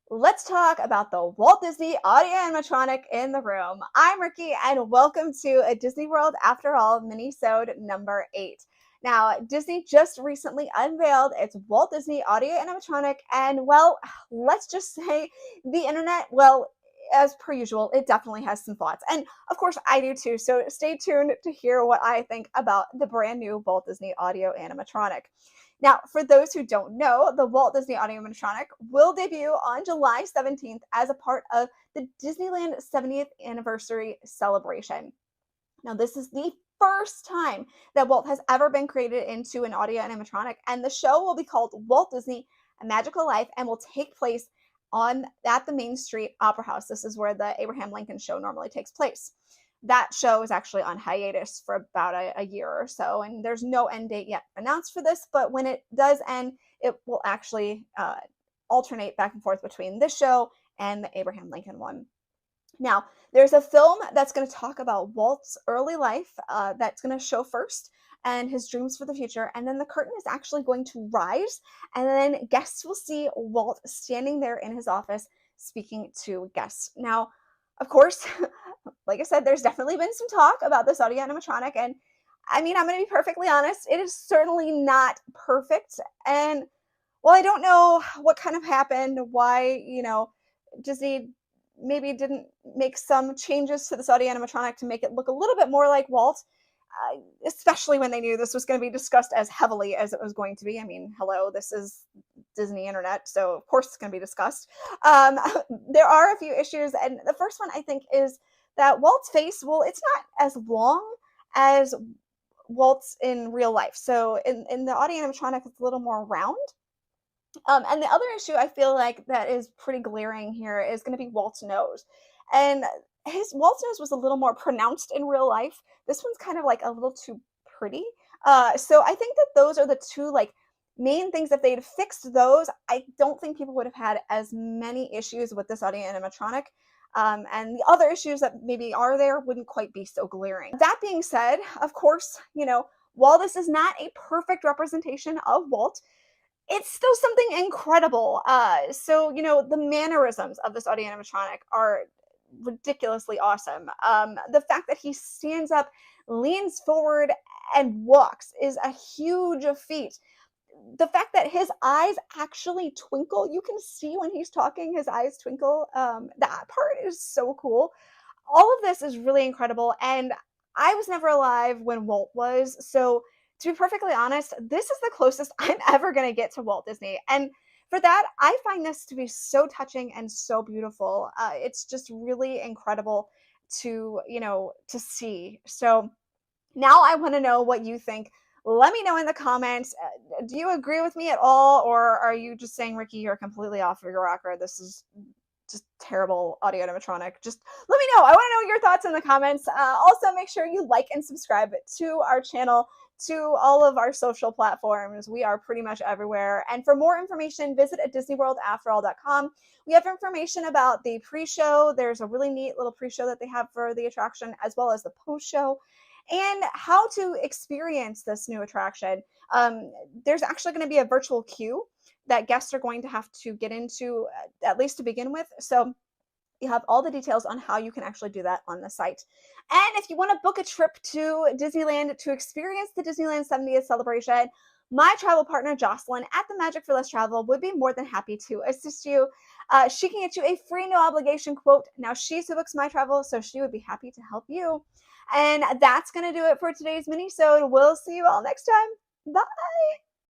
Let's talk about the Walt Disney Audio-Animatronic in the room. I'm Ricky, and welcome to a Disney World After All Minnie-sode number 8. Now, Disney just recently unveiled its Walt Disney Audio-Animatronic, and well, let's just say the internet, well, as per usual, it definitely has some thoughts. And of course, I do too. So stay tuned to hear what I think about the brand new Walt Disney Audio-Animatronic. Now, for those who don't know, the Walt Disney Audio-Animatronic will debut on July 17th as a part of the Disneyland 70th anniversary celebration. Now, this is the first time that Walt has ever been created into an audio-animatronic, and the show will be called Walt Disney: A Magical Life and will take place at the Main Street Opera House. This is where the Abraham Lincoln show normally takes place. That show is actually on hiatus for about a year or so, and there's no end date yet announced for this, but when it does end, it will actually alternate back and forth between this show and the Abraham Lincoln one. Now, there's a film that's going to talk about Walt's early life that's going to show first, and his dreams for the future, and then the curtain is actually going to rise, and then guests will see Walt standing there in his office speaking to guests. Now, of course, like I said, there's definitely been some talk about this audio animatronic, and I mean, I'm going to be perfectly honest, it is certainly not perfect. And well, I don't know what kind of happened, why, Disney maybe didn't make some changes to this audio animatronic to make it look a little bit more like Walt, especially when they knew this was going to be discussed as heavily as it was going to be. I mean, hello, this is Disney internet, so of course it's going to be discussed. There are a few issues, and the first one I think is that Walt's face, well, it's not as long as Walt's in real life. So in the audio animatronic, it's a little more round. And the other issue I feel like that is pretty glaring here is going to be Walt's nose. And Walt's nose was a little more pronounced in real life. This one's kind of like a little too pretty. So I think that those are the two main things. If they'd fixed those, I don't think people would have had as many issues with this audio animatronic. And the other issues that maybe are there wouldn't quite be so glaring. That being said, of course, while this is not a perfect representation of Walt, it's still something incredible. So, the mannerisms of this audio animatronic are ridiculously awesome. The fact that he stands up, leans forward, and walks is a huge feat. The fact that his eyes actually twinkle, you can see when he's talking, his eyes twinkle. That part is so cool. All of this is really incredible, and I was never alive when Walt was, so to be perfectly honest, this is the closest I'm ever going to get to Walt Disney. And for that, I find this to be so touching and so beautiful. It's just really incredible to, to see. So now I want to know what you think. Let me know in the comments. Do you agree with me at all? Or are you just saying, Ricky, you're completely off of your rocker? This is just terrible audio animatronic. Just let me know. I want to know your thoughts in the comments. Also, make sure you like and subscribe to our channel, to all of our social platforms. We are pretty much everywhere. And for more information, visit adisneyworldafterall.com. We have information about the pre-show. There's a really neat little pre-show that they have for the attraction, as well as the post-show, and how to experience this new attraction. There's actually going to be a virtual queue that guests are going to have to get into, at least to begin with. So you have all the details on how you can actually do that on the site. And if you want to book a trip to Disneyland to experience the Disneyland 70th celebration, my travel partner, Jocelyn, at the Magic for Less Travel, would be more than happy to assist you. She can get you a free, no obligation quote. Now, she's who books my travel, so she would be happy to help you. And that's going to do it for today's mini-sode. We'll see you all next time. Bye!